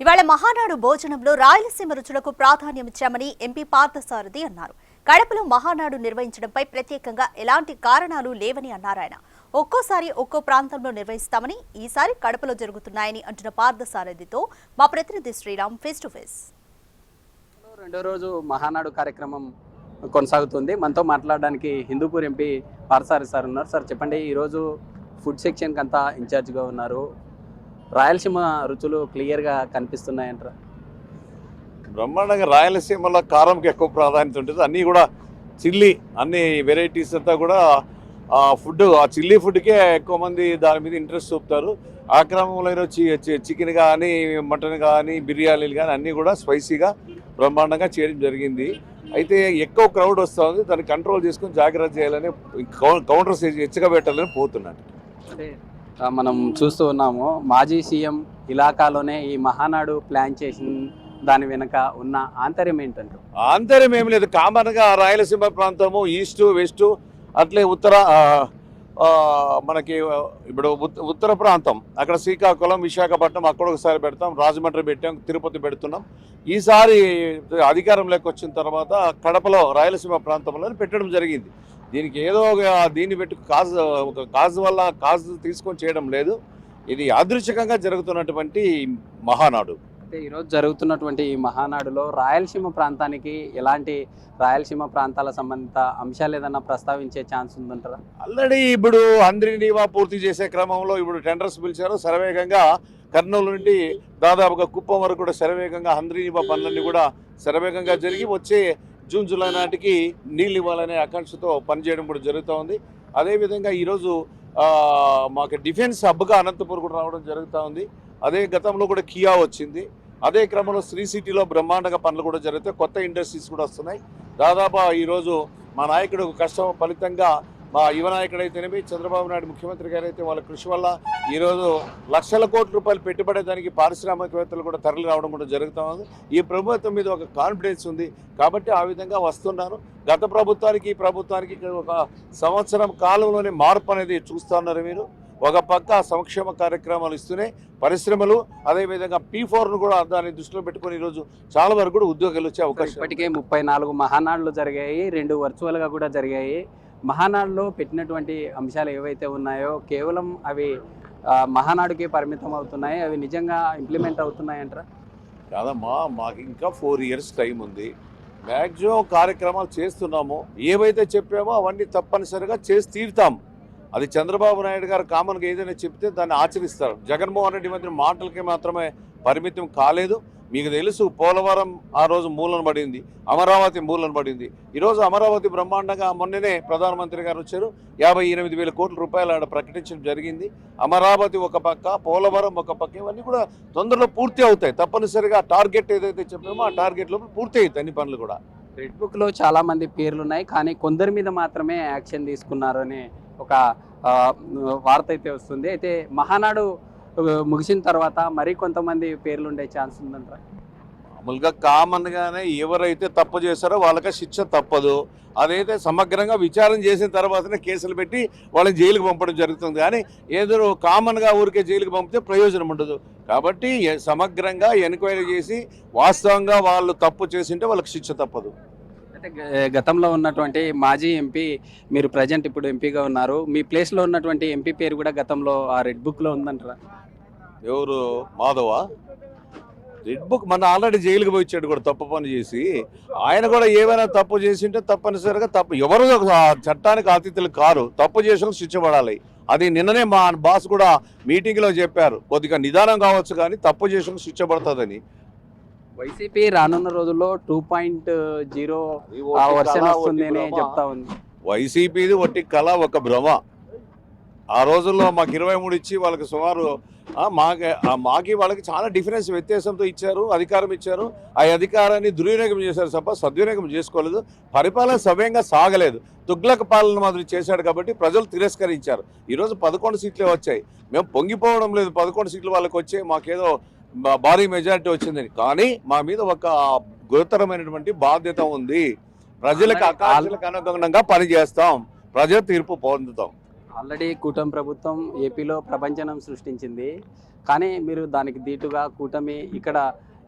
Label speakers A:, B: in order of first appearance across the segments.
A: ఇవాళ మహానాడు భోజనంలో రాయలసీమ రుచులకు ప్రాధాన్యమిచ్చామని ఎంపీ పార్థసారథి అన్నారు. కడపలో మహానాడు నిర్వహించడంపై ప్రత్యేకంగా ఎలాంటి కారణాలు లేవని అన్నారాయన. ఒక్కోసారి ఒక్కో ప్రాంతంలో నిర్వహిస్తామని, ఈసారి కడపలో జరుగుతున్నాయని అంటున్న పార్థసారథితో మా ప్రతినిధి శ్రీరామ్ ఫేస్ టు ఫేస్.
B: రెండో రోజు మహానాడు కార్యక్రమం కొనసాగుతుంది. మనతో మాట్లాడడానికి హిందూపూర్ ఎంపీ పార్థసారథి సార్ ఉన్నారు. సార్ చెప్పండి, ఈరోజు ఫుడ్ సెక్షన్కి అంతా ఇన్ఛార్జ్గా ఉన్నారు. రాయలసీమ రుచులు క్లియర్గా కనిపిస్తున్నాయంటారా?
C: బ్రహ్మాండంగా రాయలసీమలో కారంకి ఎక్కువ ప్రాధాన్యత ఉంటుంది. అన్నీ కూడా చిల్లీ, అన్ని వెరైటీస్ అంతా కూడా ఫుడ్, ఆ చిల్లీ ఫుడ్కే ఎక్కువ మంది దాని మీద ఇంట్రెస్ట్ చూపుతారు. ఆ క్రమంలో చికెన్ కానీ, మటన్ కానీ, బిర్యానీలు కానీ అన్నీ కూడా స్పైసీగా బ్రహ్మాండంగా చేయడం జరిగింది. అయితే ఎక్కువ క్రౌడ్ వస్తుంది, దాన్ని కంట్రోల్ చేసుకుని జాగ్రత్త చేయాలని, కౌంటర్స్ హెచ్చగా పెట్టాలని పోతున్నాడు.
B: అంటే మనం చూస్తూ ఉన్నాము, మాజీ సీఎం ఇలాకాలోనే ఈ మహానాడు ప్లాన్ చేసిన దాని వెనుక ఉన్న ఆంతర్యం ఏంటంటే?
C: ఆంతర్యం ఏమి లేదు. కామన్గా రాయలసీమ ప్రాంతము ఈస్ట్ వెస్ట్, అట్లే ఉత్తర, మనకి ఇప్పుడు ఉత్తర ప్రాంతం అక్కడ శ్రీకాకుళం, విశాఖపట్నం అక్కడ ఒకసారి పెడతాం, రాజమండ్రి పెట్టాం, తిరుపతి పెడుతున్నాం. ఈసారి అధికారంలోకి వచ్చిన తర్వాత కడపలో రాయలసీమ ప్రాంతంలో పెట్టడం జరిగింది. దీనికి ఏదో దీన్ని పెట్టి కాజు వల్ల కాజు తీసుకొని చేయడం లేదు. ఇది యాదృచ్ఛికంగా జరుగుతున్నటువంటి మహానాడు.
B: అంటే ఈరోజు జరుగుతున్నటువంటి ఈ మహానాడులో రాయలసీమ ప్రాంతానికి ఎలాంటి, రాయలసీమ ప్రాంతాల సంబంధిత అంశాలు ఏదన్నా ప్రస్తావించే ఛాన్స్ ఉందంటారా?
C: ఆల్రెడీ ఇప్పుడు అంద్రినీవా పూర్తి చేసే క్రమంలో ఇప్పుడు టెండర్స్ పిలిచారు. శరవేగంగా కర్నూలు నుండి దాదాపుగా కుప్పం వరకు కూడా శరవేగంగా అంద్రినీవా పనులన్నీ కూడా శరవేగంగా జరిగి వచ్చే జూన్ జూలై నాటికి నీళ్ళు ఇవ్వాలనే ఆకాంక్షతో పనిచేయడం కూడా జరుగుతూ ఉంది. అదేవిధంగా ఈరోజు మాకు డిఫెన్స్ హబ్గా అనంతపూర్ కూడా రావడం జరుగుతూ ఉంది. అదే గతంలో కూడా కియా వచ్చింది. అదే క్రమంలో శ్రీ సిటీలో బ్రహ్మాండంగా పనులు కూడా జరుగుతాయి, కొత్త ఇండస్ట్రీస్ కూడా వస్తున్నాయి. దాదాపు ఈరోజు మా నాయకుడు కష్టం ఫలితంగా, మా యువ నాయకుడు అయితేనేమి, చంద్రబాబు నాయుడు ముఖ్యమంత్రి గారు అయితే వాళ్ళ కృషి వల్ల ఈరోజు లక్షల కోట్ల రూపాయలు పెట్టుబడేదానికి పారిశ్రామికవేత్తలు కూడా తరలి రావడం కూడా జరుగుతూ ఉంది. ఈ ప్రభుత్వం మీద ఒక కాన్ఫిడెన్స్ ఉంది కాబట్టి ఆ విధంగా వస్తున్నారు. గత ప్రభుత్వానికి ఈ ప్రభుత్వానికి ఒక సంవత్సరం కాలంలోనే మార్పు అనేది చూస్తున్నారు. మీరు ఒక పక్క సంక్షేమ కార్యక్రమాలు ఇస్తూనే పరిశ్రమలు, అదేవిధంగా P4ను కూడా దాన్ని దృష్టిలో పెట్టుకుని ఈరోజు చాలా వరకు కూడా ఉద్యోగాలు వచ్చే అవకాశం.
B: ఇప్పటికే 34 మహానాడులు జరిగాయి, 2 వర్చువల్గా కూడా జరిగాయి. మహానాడులో పెట్టినటువంటి అంశాలు ఏవైతే ఉన్నాయో కేవలం అవి మహానాడుకి పరిమితం అవుతున్నాయి, అవి నిజంగా ఇంప్లిమెంట్ అవుతున్నాయంటారా?
C: కాదమ్మా, మాకు ఇంకా 4 years టైం ఉంది. మ్యాక్సిమం కార్యక్రమాలు చేస్తున్నాము. ఏవైతే చెప్పామో అవన్నీ తప్పనిసరిగా చేసి తీరుతాం. అది చంద్రబాబు నాయుడు గారు కామన్గా ఏదైనా చెప్తే దాన్ని ఆచరిస్తారు. జగన్మోహన్ రెడ్డి మధ్య మాటలకి మాత్రమే పరిమితం కాలేదు. మీకు తెలుసు, పోలవరం ఆ రోజు మూలన పడింది, అమరావతి మూలన పడింది. ఈరోజు అమరావతి బ్రహ్మాండంగా మొన్ననే ప్రధానమంత్రి గారు వచ్చారు, 58,000 కోట్ల రూపాయలు ఆడ ప్రకటించడం జరిగింది. అమరావతి ఒక పక్క, పోలవరం ఒక పక్క, ఇవన్నీ కూడా తొందరలో పూర్తి అవుతాయి. తప్పనిసరిగా టార్గెట్ ఏదైతే చెప్పామో ఆ టార్గెట్లో పూర్తి అవుతాయి అన్ని పనులు కూడా.
B: రెడ్ బుక్లో చాలా మంది పేర్లు ఉన్నాయి, కానీ కొందరి మీద మాత్రమే యాక్షన్ తీసుకున్నారు అనే ఒక వార్త అయితే వస్తుంది. అయితే మహానాడు ముగిసిన తర్వాత మరి కొంతమంది పేర్లు ఉండే ఛాన్స్ ఉందంటారా?
C: మామూలుగా కామన్గానే ఎవరైతే తప్పు చేశారో వాళ్ళకి శిక్ష తప్పదు. అదైతే సమగ్రంగా విచారణ చేసిన తర్వాతనే కేసులు పెట్టి వాళ్ళని జైలుకి పంపడం జరుగుతుంది. కానీ ఏదో కామన్గా ఊరికే జైలుకి పంపితే ప్రయోజనం ఉండదు. కాబట్టి సమగ్రంగా ఎంక్వైరీ చేసి వాస్తవంగా వాళ్ళు తప్పు చేసింటే వాళ్ళకి శిక్ష తప్పదు.
B: అంటే గతంలో ఉన్నటువంటి మాజీ ఎంపీ, మీరు ప్రజెంట్ ఇప్పుడు ఎంపీగా ఉన్నారు, మీ ప్లేస్లో ఉన్నటువంటి ఎంపీ పేరు కూడా గతంలో ఆ రెడ్ బుక్లో ఉందంటారా?
C: ఎవరు? మాధవ రెడ్ బుక్ మన ఆల్రెడీ జైలుకి పోయి వచ్చాడు కూడా తప్పు పని చేసి. ఆయన కూడా ఏమైనా తప్పు చేసింటే తప్పనిసరిగా ఎవరు చట్టానికి అతిథులు కారు, తప్పు చేసిన శిక్ష పడాలి. అది నిన్ననే మా బాస్ కూడా మీటింగ్లో చెప్పారు. కొద్దిగా నిదానం కావచ్చు కానీ తప్పు చేసిన శిక్ష పడుతుందని.
B: వైసీపీ రానున్న రోజుల్లో 2.0 వర్షన్ వస్తుంది అని చెప్తా ఉంది.
C: వైసీపీది ఒట్టి కళ, ఒక భ్రమ. ఆ రోజుల్లో మాకు 23 ఇచ్చి వాళ్ళకి సుమారు మాకి వాళ్ళకి చాలా డిఫరెన్స్, వ్యత్యాసంతో ఇచ్చారు, అధికారం ఇచ్చారు. ఆ అధికారాన్ని దుర్వినియోగం చేశారు తప్ప సద్వినియోగం చేసుకోలేదు. పరిపాలన సవ్యంగా సాగలేదు. తుగ్లక్ పాలన మాదిరి చేశాడు కాబట్టి ప్రజలు తిరస్కరించారు. ఈరోజు 11 సీట్లే వచ్చాయి. మేము పొంగిపోవడం లేదు, 11 సీట్లు వాళ్ళకి వచ్చాయి, మాకేదో భారీ మెజారిటీ వచ్చిందని. కానీ మా మీద ఒక గురుతరమైనటువంటి బాధ్యత ఉంది. ప్రజలకు ఆకాంక్షలకు అనుగుణంగా పనిచేస్తాం, ప్రజల తీర్పు పొందుతాం.
B: ఆల్రెడీ కూటమి ప్రభుత్వం ఏపీలో ప్రపంచనం సృష్టించింది. కానీ మీరు దానికి దీటుగా కూటమి ఇక్కడ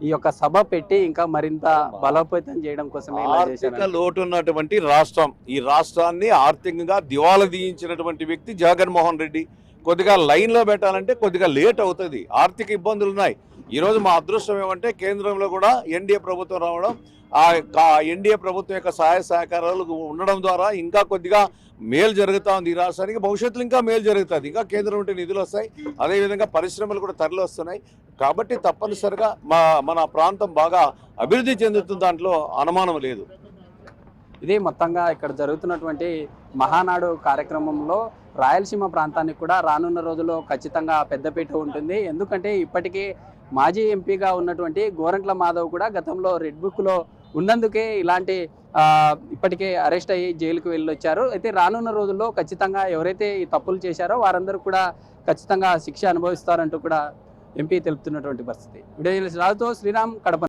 B: ఈ యొక్క సభ పెట్టి ఇంకా మరింత బలోపేతం చేయడం కోసమే ఇలా
C: ఆర్థిక
B: చేశారు.
C: లోటు ఉన్నటువంటి రాష్ట్రం, ఈ రాష్ట్రాన్ని ఆర్థికంగా దివాలా తీయించినటువంటి వ్యక్తి జగన్మోహన్ రెడ్డి. కొద్దిగా లైన్లో పెట్టాలంటే కొద్దిగా లేట్ అవుతుంది, ఆర్థిక ఇబ్బందులు ఉన్నాయి. ఈరోజు మా అదృష్టం ఏమంటే కేంద్రంలో కూడా ఎన్డీఏ ప్రభుత్వం రావడం, ఆ ఎన్డీఏ ప్రభుత్వం యొక్క సహాయ సహకారాలు ఉండడం ద్వారా ఇంకా కొద్దిగా మేలు జరుగుతూ ఉంది. ఈ రాష్ట్రానికి భవిష్యత్తులో ఇంకా మేలు జరుగుతుంది, ఇంకా కేంద్రం నుండి నిధులు వస్తాయి, అదేవిధంగా పరిశ్రమలు కూడా తరలి వస్తున్నాయి. కాబట్టి తప్పనిసరిగా మన ప్రాంతం బాగా అభివృద్ధి చెందుతున్న దాంట్లో అనుమానం లేదు.
B: ఇది మొత్తంగా ఇక్కడ జరుగుతున్నటువంటి మహానాడు కార్యక్రమంలో రాయలసీమ ప్రాంతానికి కూడా రానున్న రోజుల్లో ఖచ్చితంగా పెద్దపీట ఉంటుంది. ఎందుకంటే ఇప్పటికీ మాజీ ఎంపీగా ఉన్నటువంటి గోరంట్ల మాధవ్ కూడా గతంలో రెడ్ బుక్లో ఉన్నందుకే ఇలాంటి ఇప్పటికే అరెస్ట్ అయ్యి జైలుకు వెళ్ళొచ్చారు. అయితే రానున్న రోజుల్లో ఖచ్చితంగా ఎవరైతే ఈ తప్పులు చేశారో వారందరూ కూడా ఖచ్చితంగా శిక్ష అనుభవిస్తారంటూ కూడా ఎంపీ తెలుపుతున్నటువంటి పరిస్థితి. వీడియో రావుతో శ్రీరామ్, కడప.